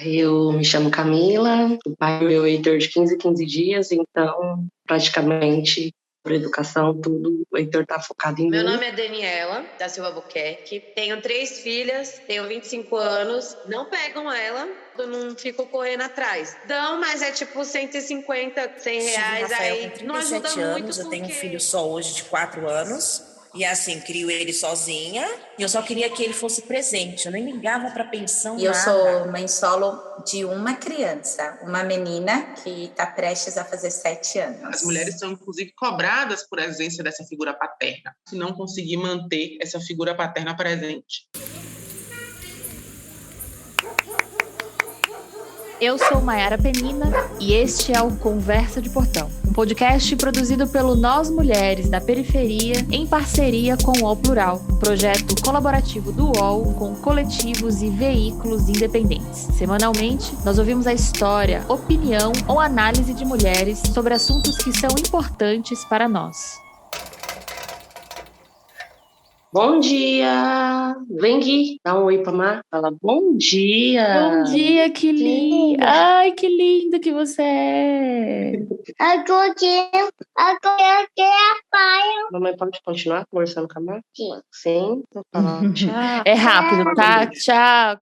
Eu me chamo Camila, o pai do meu Heitor de 15 em 15 dias, então praticamente por educação, tudo, o Heitor tá focado em Meu mim. nome é Daniela, da Silva Albuquerque, tenho 3 filhas, tenho 25 anos, não pegam ela, eu não fico correndo atrás. Dão, mas é tipo 150, 100 Tive reais, Rafael com aí não ajuda 37 muito anos, eu tenho um porque... filho só hoje de 4 anos. E assim, crio ele sozinha. E eu só queria que ele fosse presente. Eu nem ligava para pensão, E eu nada. sou mãe solo de uma criança, uma menina que está prestes a fazer 7 anos. As mulheres são, inclusive, cobradas por ausência dessa figura paterna, se não conseguir manter essa figura paterna presente. Eu sou Maiara Penina e este é o Conversa de Portão, um podcast produzido pelo Nós Mulheres da Periferia em parceria com o UOL Plural, um projeto colaborativo do UOL com coletivos e veículos independentes. Semanalmente, nós ouvimos a história, opinião ou análise de mulheres sobre assuntos que são importantes para nós. Bom dia! Vem, Gui, dá um oi pra Mar, fala bom dia! Bom dia, que linda! Ai, que linda que você é! Agora que é pai. Mamãe pode continuar conversando com a Mar? Sim. Então fala, tchau. É rápido, tá? Tchau!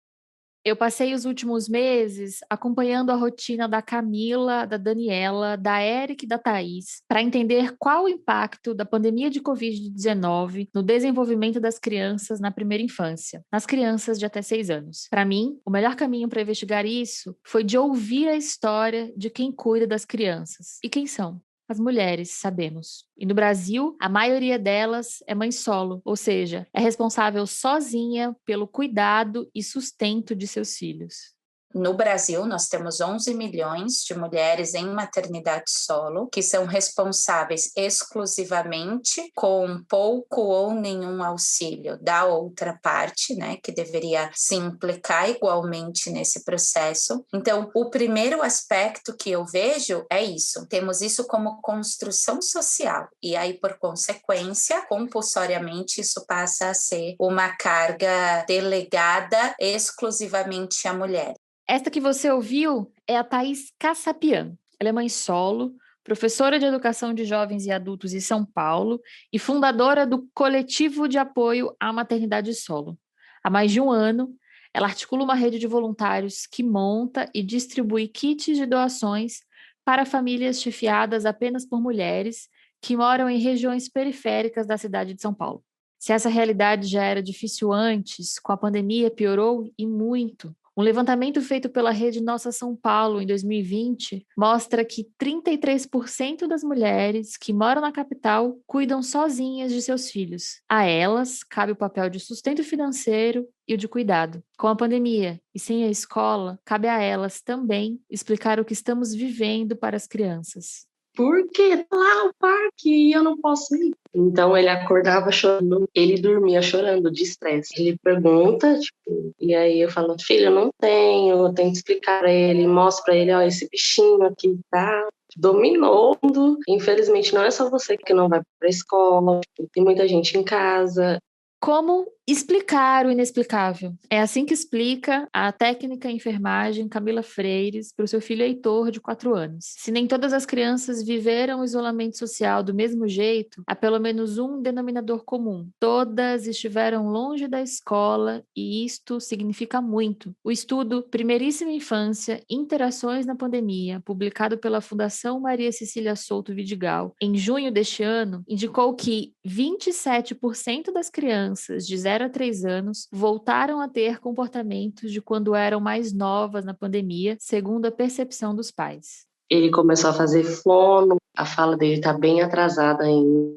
Eu passei os últimos meses acompanhando a rotina da Camila, da Daniela, da Eric e da Thaís, para entender qual o impacto da pandemia de Covid-19 no desenvolvimento das crianças na primeira infância, nas crianças de até 6 anos. Para mim, o melhor caminho para investigar isso foi de ouvir a história de quem cuida das crianças. E quem são? As mulheres, sabemos. E no Brasil, a maioria delas é mãe solo, ou seja, é responsável sozinha pelo cuidado e sustento de seus filhos. No Brasil, nós temos 11 milhões de mulheres em maternidade solo, que são responsáveis exclusivamente com pouco ou nenhum auxílio da outra parte, né, que deveria se implicar igualmente nesse processo. Então, o primeiro aspecto que eu vejo é isso. Temos isso como construção social. E aí, por consequência, compulsoriamente, isso passa a ser uma carga delegada exclusivamente à mulher. Esta que você ouviu é a Thaís Cassapian. Ela é mãe solo, professora de educação de jovens e adultos em São Paulo e fundadora do Coletivo de Apoio à Maternidade Solo. Há mais de um ano, ela articula uma rede de voluntários que monta e distribui kits de doações para famílias chefiadas apenas por mulheres que moram em regiões periféricas da cidade de São Paulo. Se essa realidade já era difícil antes, com a pandemia piorou e muito. Um levantamento feito pela Rede Nossa São Paulo em 2020 mostra que 33% das mulheres que moram na capital cuidam sozinhas de seus filhos. A elas cabe o papel de sustento financeiro e o de cuidado. Com a pandemia e sem a escola, cabe a elas também explicar o que estamos vivendo para as crianças. Por que tá lá o parque e eu não posso ir? Então ele acordava chorando, ele dormia chorando de estresse. Ele pergunta, tipo, e aí eu falo, filho, eu não tenho, eu tenho que explicar pra ele, mostro pra ele, ó, esse bichinho aqui tá dominando. Infelizmente não é só você que não vai pra escola, tem muita gente em casa. Como explicar o inexplicável? É assim que explica a técnica em enfermagem Camila Freires para o seu filho Heitor, de 4 anos. Se nem todas as crianças viveram o isolamento social do mesmo jeito, há pelo menos um denominador comum. Todas estiveram longe da escola e isto significa muito. O estudo Primeiríssima Infância, Interações na Pandemia, publicado pela Fundação Maria Cecília Souto Vidigal, em junho deste ano, indicou que 27% das crianças de 0 a 3 anos voltaram a ter comportamentos de quando eram mais novas na pandemia, segundo a percepção dos pais. Ele começou a fazer fono, a fala dele está bem atrasada ainda.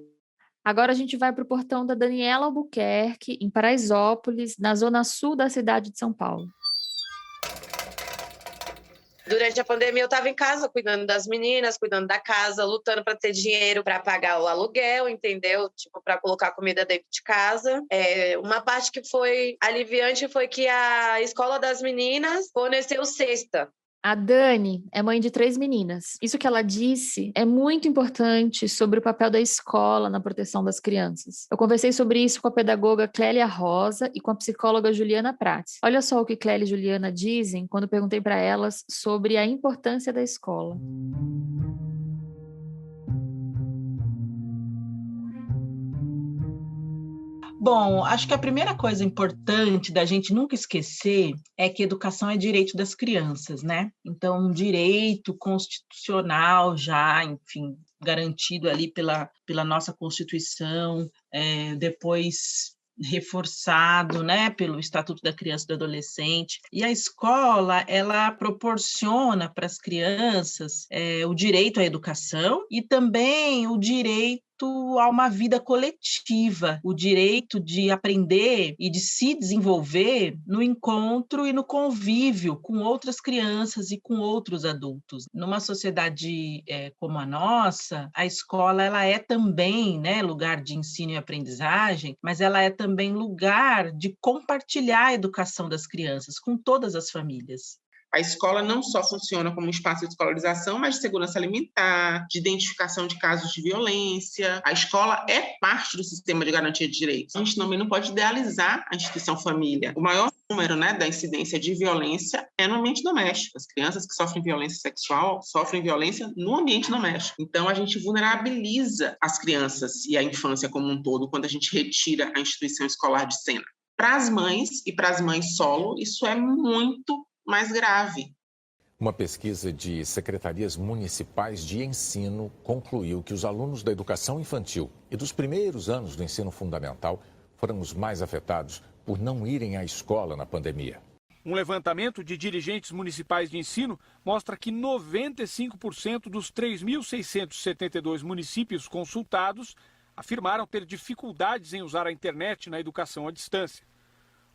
Agora a gente vai para o portão da Daniela Albuquerque, em Paraisópolis, na zona sul da cidade de São Paulo. Durante a pandemia eu estava em casa cuidando das meninas, cuidando da casa, lutando para ter dinheiro para pagar o aluguel, entendeu? Tipo, para colocar comida dentro de casa. Uma parte que foi aliviante foi que a escola das meninas forneceu cesta. A Dani é mãe de 3 meninas. Isso que ela disse é muito importante sobre o papel da escola na proteção das crianças. Eu conversei sobre isso com a pedagoga Clélia Rosa e com a psicóloga Juliana Prats. Olha só o que Clélia e Juliana dizem quando perguntei para elas sobre a importância da escola. Bom, acho que a primeira coisa importante da gente nunca esquecer é que educação é direito das crianças, né? Então, um direito constitucional já, enfim, garantido ali pela nossa Constituição, depois reforçado, né, pelo Estatuto da Criança e do Adolescente. E a escola, ela proporciona para as crianças o direito à educação e também o direito a uma vida coletiva, o direito de aprender e de se desenvolver no encontro e no convívio com outras crianças e com outros adultos. Numa sociedade como a nossa, a escola ela é também, né, lugar de ensino e aprendizagem, mas ela é também lugar de compartilhar a educação das crianças com todas as famílias. A escola não só funciona como um espaço de escolarização, mas de segurança alimentar, de identificação de casos de violência. A escola é parte do sistema de garantia de direitos. A gente também não pode idealizar a instituição família. O maior número, né, da incidência de violência é no ambiente doméstico. As crianças que sofrem violência sexual sofrem violência no ambiente doméstico. Então, a gente vulnerabiliza as crianças e a infância como um todo quando a gente retira a instituição escolar de cena. Para as mães e para as mães solo, isso é muito mais grave. Uma pesquisa de secretarias municipais de ensino concluiu que os alunos da educação infantil e dos primeiros anos do ensino fundamental foram os mais afetados por não irem à escola na pandemia. Um levantamento de dirigentes municipais de ensino mostra que 95% dos 3.672 municípios consultados afirmaram ter dificuldades em usar a internet na educação à distância.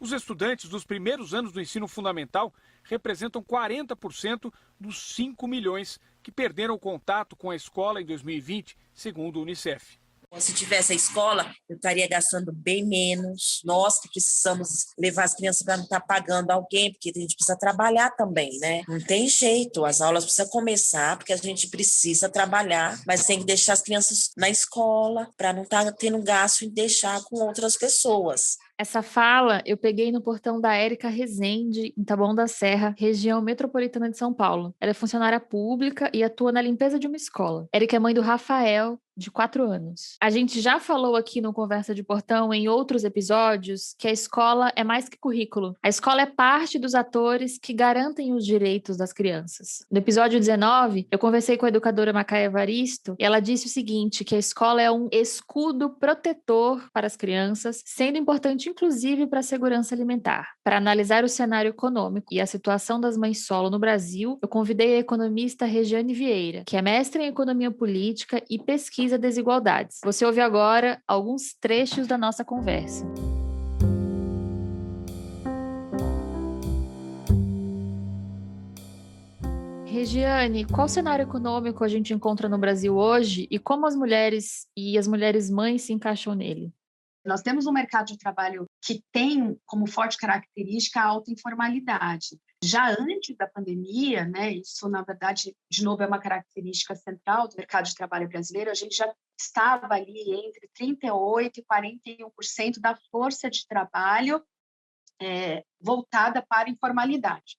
Os estudantes dos primeiros anos do ensino fundamental representam 40% dos 5 milhões que perderam o contato com a escola em 2020, segundo o Unicef. Se tivesse a escola, eu estaria gastando bem menos. Nós que precisamos levar as crianças para não estar pagando alguém, porque a gente precisa trabalhar também, né? Não tem jeito, as aulas precisam começar, porque a gente precisa trabalhar, mas tem que deixar as crianças na escola para não estar tendo gasto em deixar com outras pessoas. Essa fala eu peguei no portão da Érica Rezende, em Taboão da Serra, região metropolitana de São Paulo. Ela é funcionária pública e atua na limpeza de uma escola. Érica é mãe do Rafael, de 4 anos. A gente já falou aqui no Conversa de Portão, em outros episódios, que a escola é mais que currículo. A escola é parte dos atores que garantem os direitos das crianças. No episódio 19, eu conversei com a educadora Macaia Evaristo e ela disse o seguinte, que a escola é um escudo protetor para as crianças, sendo importante inclusive para a segurança alimentar. Para analisar o cenário econômico e a situação das mães solo no Brasil, eu convidei a economista Regiane Vieira, que é mestre em economia política e pesquisa desigualdades. Você ouve agora alguns trechos da nossa conversa. Regiane, qual cenário econômico a gente encontra no Brasil hoje e como as mulheres e as mulheres mães se encaixam nele? Nós temos um mercado de trabalho que tem como forte característica a alta informalidade. Já antes da pandemia, né, isso, na verdade, de novo, é uma característica central do mercado de trabalho brasileiro, a gente já estava ali entre 38% e 41% da força de trabalho voltada para a informalidade.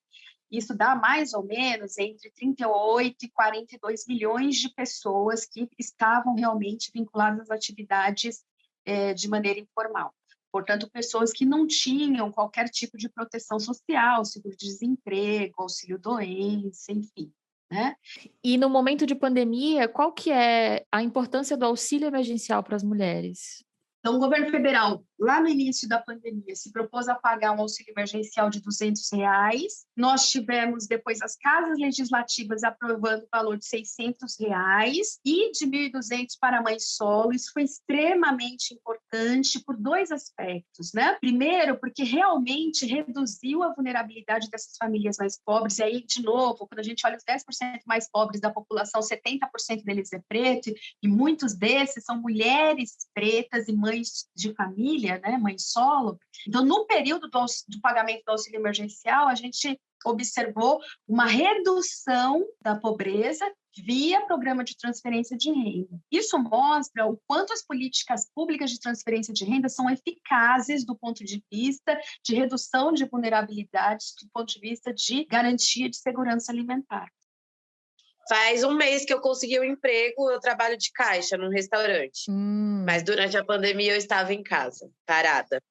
Isso dá mais ou menos entre 38 e 42 milhões de pessoas que estavam realmente vinculadas às atividades de maneira informal. Portanto, pessoas que não tinham qualquer tipo de proteção social, seguro-desemprego, auxílio-doença, enfim, né? E no momento de pandemia, qual que é a importância do auxílio emergencial para as mulheres? Então, o governo federal, lá no início da pandemia, se propôs a pagar um auxílio emergencial de R$200. Nós tivemos depois as casas legislativas aprovando o valor de R$600 e de R$1.200 para mãe solo. Isso foi extremamente importante por 2 aspectos, né? Primeiro, porque realmente reduziu a vulnerabilidade dessas famílias mais pobres. E aí, de novo, quando a gente olha os 10% mais pobres da população, 70% deles é preto, e muitos desses são mulheres pretas e mães de família, né, mãe solo. Então, no período do pagamento do auxílio emergencial, a gente observou uma redução da pobreza via programa de transferência de renda. Isso mostra o quanto as políticas públicas de transferência de renda são eficazes do ponto de vista de redução de vulnerabilidades, do ponto de vista de garantia de segurança alimentar. Faz um mês que eu consegui um emprego, eu trabalho de caixa num restaurante. Mas durante a pandemia eu estava em casa, parada.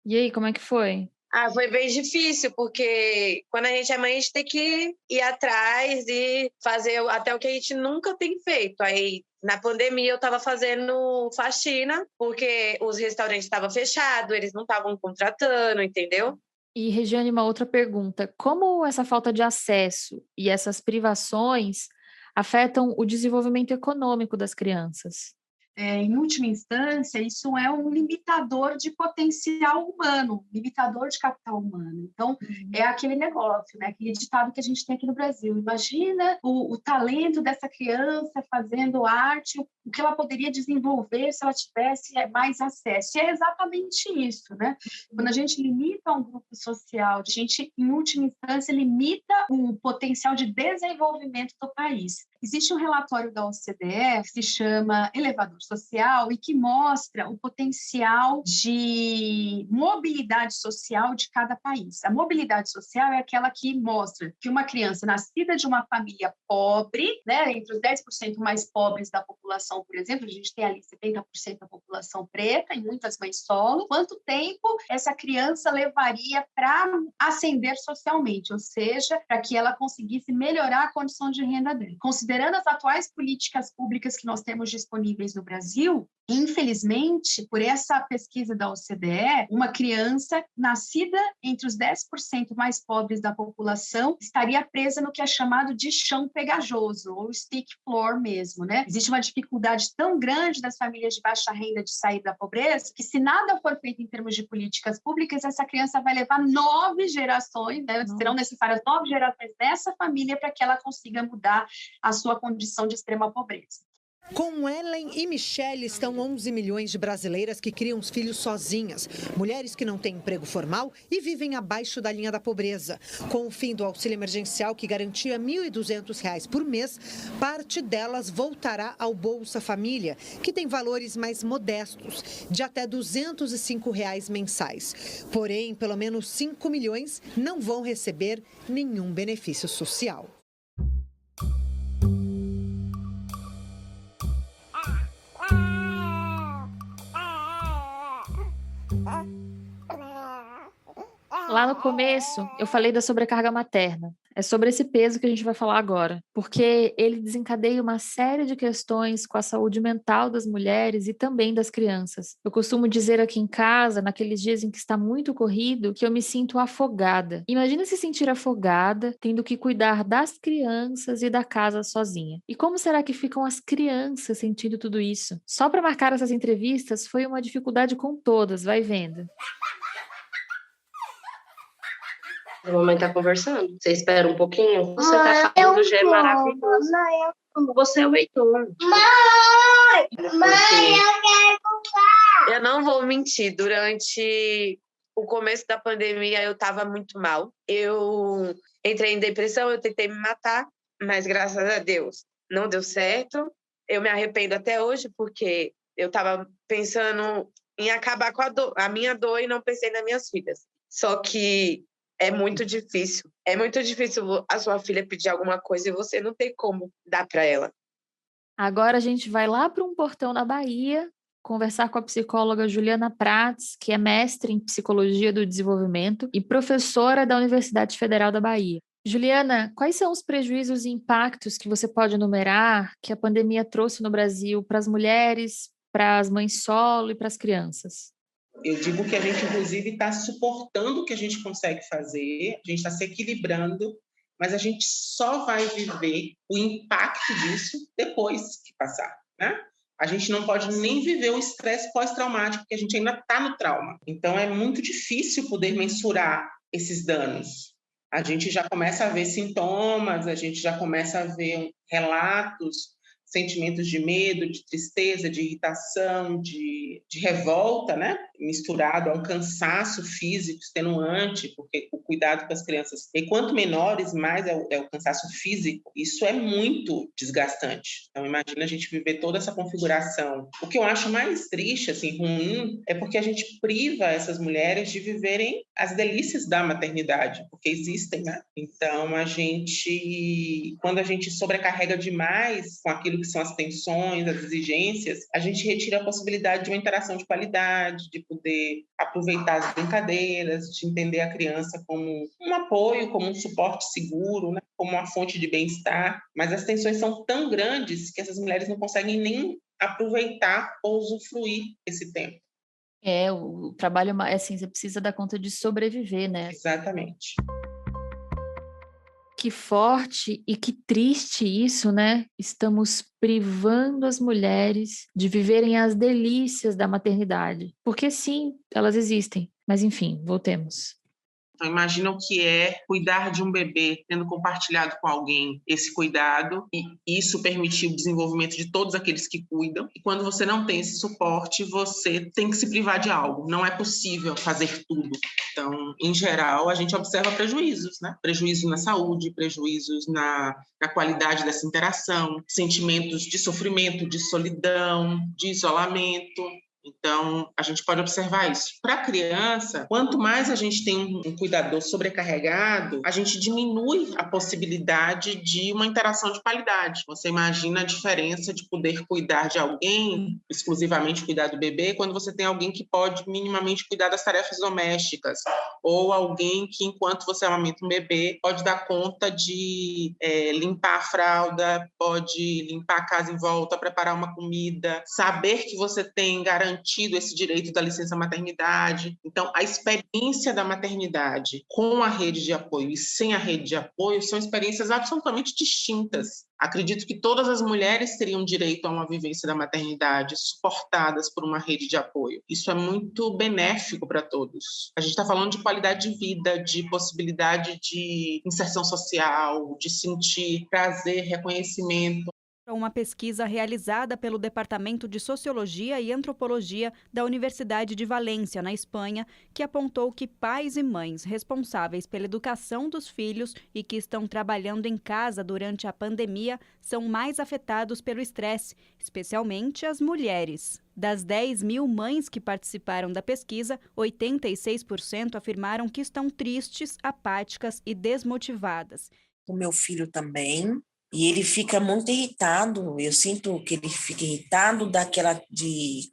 E aí, como é que foi? Foi bem difícil, porque quando a gente é mãe, a gente tem que ir atrás e fazer até o que a gente nunca tem feito. Aí, na pandemia, eu estava fazendo faxina, porque os restaurantes estavam fechados, eles não estavam contratando, entendeu? E, Regiane, uma outra pergunta. Como essa falta de acesso e essas privações afetam o desenvolvimento econômico das crianças? Em última instância, isso é um limitador de potencial humano, limitador de capital humano. Então, é aquele negócio, né? Aquele ditado que a gente tem aqui no Brasil. Imagina o talento dessa criança fazendo arte, o que ela poderia desenvolver se ela tivesse mais acesso. E é exatamente isso, né? Quando a gente limita um grupo social, a gente, em última instância, limita o potencial de desenvolvimento do país. Existe um relatório da OCDE que se chama Elevador Social e que mostra o potencial de mobilidade social de cada país. A mobilidade social é aquela que mostra que uma criança nascida de uma família pobre, né, entre os 10% mais pobres da população, por exemplo, a gente tem ali 70% da população preta e muitas mães solo, quanto tempo essa criança levaria para ascender socialmente, ou seja, para que ela conseguisse melhorar a condição de renda dela. Considerando as atuais políticas públicas que nós temos disponíveis no Brasil, infelizmente, por essa pesquisa da OCDE, uma criança nascida entre os 10% mais pobres da população estaria presa no que é chamado de chão pegajoso, ou stick floor mesmo, né? Existe uma dificuldade tão grande das famílias de baixa renda de sair da pobreza, que se nada for feito em termos de políticas públicas, essa criança vai levar 9 gerações, né? Serão necessárias 9 gerações dessa família para que ela consiga mudar a sua condição de extrema pobreza. Com Ellen e Michelle estão 11 milhões de brasileiras que criam os filhos sozinhas, mulheres que não têm emprego formal e vivem abaixo da linha da pobreza. Com o fim do auxílio emergencial que garantia R$ 1.200 por mês, parte delas voltará ao Bolsa Família, que tem valores mais modestos, de até R$ 205 mensais. Porém, pelo menos 5 milhões não vão receber nenhum benefício social. Lá no começo, eu falei da sobrecarga materna. É sobre esse peso que a gente vai falar agora, porque ele desencadeia uma série de questões com a saúde mental das mulheres e também das crianças. Eu costumo dizer aqui em casa, naqueles dias em que está muito corrido, que eu me sinto afogada. Imagina se sentir afogada, tendo que cuidar das crianças e da casa sozinha. E como será que ficam as crianças sentindo tudo isso? Só para marcar essas entrevistas foi uma dificuldade com todas, vai vendo. A mamãe tá conversando. Você espera um pouquinho? Você tá falando, já é maravilhoso. Você é o Heitor. Mãe, eu quero comprar. Eu não vou mentir, durante o começo da pandemia eu tava muito mal. Eu entrei em depressão, eu tentei me matar, mas graças a Deus não deu certo. Eu me arrependo até hoje porque eu tava pensando em acabar com a minha dor e não pensei nas minhas filhas. Só que é muito difícil. É muito difícil a sua filha pedir alguma coisa e você não tem como dar para ela. Agora a gente vai lá para um portão na Bahia conversar com a psicóloga Juliana Prats, que é mestre em Psicologia do Desenvolvimento e professora da Universidade Federal da Bahia. Juliana, quais são os prejuízos e impactos que você pode enumerar que a pandemia trouxe no Brasil para as mulheres, para as mães solo e para as crianças? Eu digo que a gente, inclusive, está suportando o que a gente consegue fazer, a gente está se equilibrando, mas a gente só vai viver o impacto disso depois que passar, né? A gente não pode nem viver o estresse pós-traumático, porque a gente ainda está no trauma. Então, é muito difícil poder mensurar esses danos. A gente já começa a ver sintomas, a gente já começa a ver relatos, sentimentos de medo, de tristeza, de irritação, de revolta, né? Misturado a um cansaço físico extenuante, porque o cuidado com as crianças, e quanto menores, mais é o cansaço físico. Isso é muito desgastante. Então, imagina a gente viver toda essa configuração. O que eu acho mais triste, assim, ruim, é porque a gente priva essas mulheres de viverem as delícias da maternidade, porque existem, né? Então, quando a gente sobrecarrega demais com aquilo que são as tensões, as exigências, a gente retira a possibilidade de uma interação de qualidade, de poder aproveitar as brincadeiras, de entender a criança como um apoio, como um suporte seguro, né? Como uma fonte de bem-estar. Mas as tensões são tão grandes que essas mulheres não conseguem nem aproveitar ou usufruir esse tempo. O trabalho é assim, você precisa dar conta de sobreviver, né? Exatamente. Que forte e que triste isso, né? Estamos privando as mulheres de viverem as delícias da maternidade. Porque sim, elas existem. Mas enfim, voltemos. Então, imagina o que é cuidar de um bebê, tendo compartilhado com alguém esse cuidado, e isso permitir o desenvolvimento de todos aqueles que cuidam. E quando você não tem esse suporte, você tem que se privar de algo. Não é possível fazer tudo. Então, em geral, a gente observa prejuízos, né? Prejuízos na saúde, prejuízos na qualidade dessa interação, sentimentos de sofrimento, de solidão, de isolamento. Então, a gente pode observar isso. Para a criança, quanto mais a gente tem um cuidador sobrecarregado, a gente diminui a possibilidade de uma interação de qualidade. Você imagina a diferença de poder cuidar de alguém, exclusivamente cuidar do bebê, quando você tem alguém que pode minimamente cuidar das tarefas domésticas, ou alguém que, enquanto você amamenta um bebê, pode dar conta de limpar a fralda, pode limpar a casa em volta, preparar uma comida, saber que você tem garantido esse direito da licença maternidade. Então, a experiência da maternidade com a rede de apoio e sem a rede de apoio são experiências absolutamente distintas. Acredito que todas as mulheres teriam direito a uma vivência da maternidade suportadas por uma rede de apoio. Isso é muito benéfico para todos. A gente está falando de qualidade de vida, de possibilidade de inserção social, de sentir prazer, reconhecimento. Uma pesquisa realizada pelo Departamento de Sociologia e Antropologia da Universidade de Valência, na Espanha, que apontou que pais e mães responsáveis pela educação dos filhos e que estão trabalhando em casa durante a pandemia são mais afetados pelo estresse, especialmente as mulheres. Das 10 mil mães que participaram da pesquisa, 86% afirmaram que estão tristes, apáticas e desmotivadas. O meu filho também. E ele fica muito irritado, eu sinto que ele fica irritado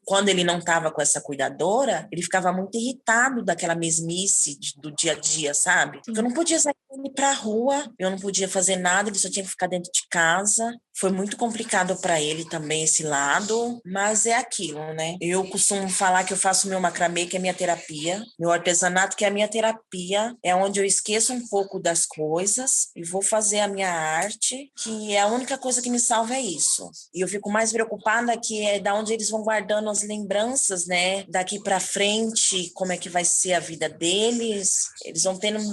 quando ele não estava com essa cuidadora, ele ficava muito irritado daquela mesmice do dia a dia, sabe? Porque eu não podia sair com ele pra rua, eu não podia fazer nada, ele só tinha que ficar dentro de casa. Foi muito complicado para ele também esse lado, mas é aquilo, né? Eu costumo falar que eu faço meu macramê, que é minha terapia, meu artesanato, que é a minha terapia, é onde eu esqueço um pouco das coisas e vou fazer a minha arte, que a única coisa que me salva é isso. E eu fico mais preocupada que é da onde eles vão guardando as lembranças, né? Daqui para frente, como é que vai ser a vida deles. Eles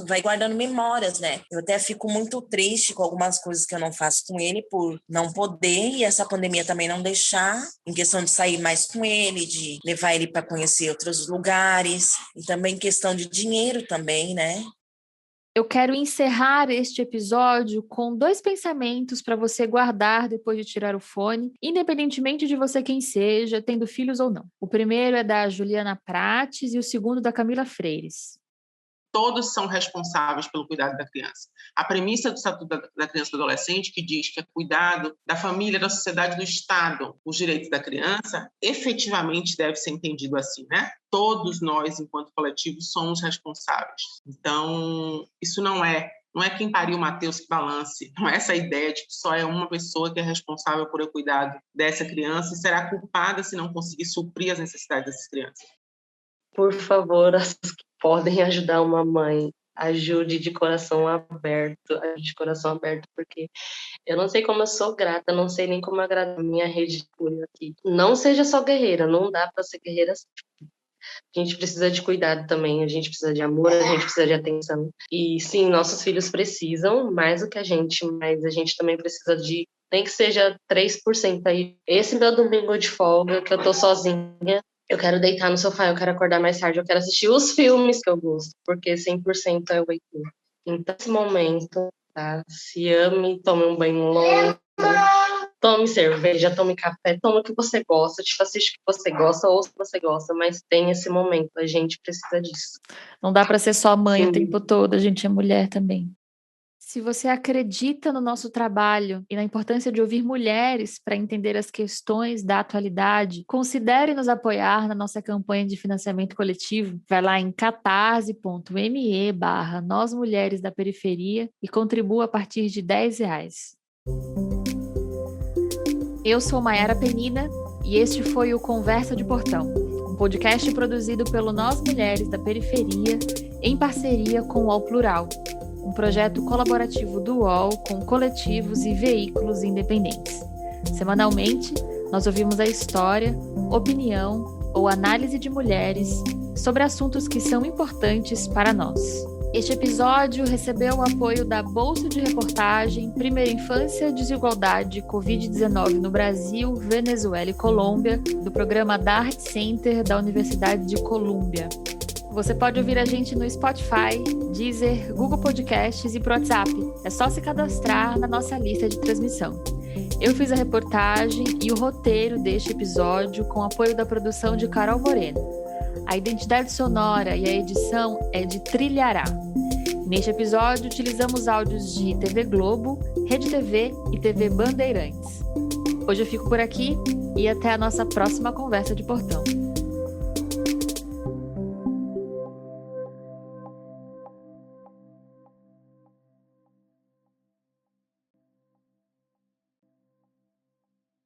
vai guardando memórias, né? Eu até fico muito triste com algumas coisas que eu não faço com ele por não poder, e essa pandemia também não deixar, em questão de sair mais com ele, de levar ele para conhecer outros lugares, e também em questão de dinheiro também, né? Eu quero encerrar este episódio com 2 pensamentos para você guardar depois de tirar o fone, independentemente de você quem seja, tendo filhos ou não. O primeiro é da Juliana Prates e o segundo da Camila Freires. Todos são responsáveis pelo cuidado da criança. A premissa do Estatuto da Criança e do Adolescente, que diz que é cuidado da família, da sociedade, do Estado, os direitos da criança, efetivamente deve ser entendido assim, né? Todos nós, enquanto coletivo, somos responsáveis. Então, isso não é quem pariu o Mateus que balance, não é essa ideia de que só é uma pessoa que é responsável por o cuidado dessa criança e será culpada se não conseguir suprir as necessidades dessas crianças. Por favor, as que podem ajudar uma mãe, ajude de coração aberto, porque eu não sei como eu sou grata, não sei nem como agradar a minha rede de apoio aqui. Não seja só guerreira, não dá para ser guerreira assim. A gente precisa de cuidado também, a gente precisa de amor, a gente precisa de atenção. E sim, nossos filhos precisam mais do que a gente, mas a gente também precisa de nem que seja 3% aí. Esse meu domingo de folga, que eu tô sozinha, eu quero deitar no sofá, eu quero acordar mais tarde, eu quero assistir os filmes que eu gosto, porque 100% é o Heitor. Então, nesse momento, tá? Se ame, tome um banho longo, tome cerveja, tome café, tome o que você gosta, tipo, assiste o que você gosta, ouça o que você gosta, mas tem esse momento, a gente precisa disso. Não dá para ser só mãe Sim. o tempo todo, a gente é mulher também. Se você acredita no nosso trabalho e na importância de ouvir mulheres para entender as questões da atualidade, considere nos apoiar na nossa campanha de financiamento coletivo. Vai lá em catarse.me/Nós Mulheres da Periferia e contribua a partir de R$10. Eu sou Mayara Penina e este foi o Conversa de Portão, um podcast produzido pelo Nós Mulheres da Periferia em parceria com o UOL Plural, um projeto colaborativo do UOL com coletivos e veículos independentes. Semanalmente, nós ouvimos a história, opinião ou análise de mulheres sobre assuntos que são importantes para nós. Este episódio recebeu o apoio da Bolsa de Reportagem Primeira Infância, Desigualdade, Covid-19 no Brasil, Venezuela e Colômbia, do programa Dart Center da Universidade de Colômbia. Você pode ouvir a gente no Spotify, Deezer, Google Podcasts e pro WhatsApp. É só se cadastrar na nossa lista de transmissão. Eu fiz a reportagem e o roteiro deste episódio com apoio da produção de Carol Moreno. A identidade sonora e a edição é de Trilhará. Neste episódio, utilizamos áudios de TV Globo, Rede TV e TV Bandeirantes. Hoje eu fico por aqui e até a nossa próxima Conversa de Portão.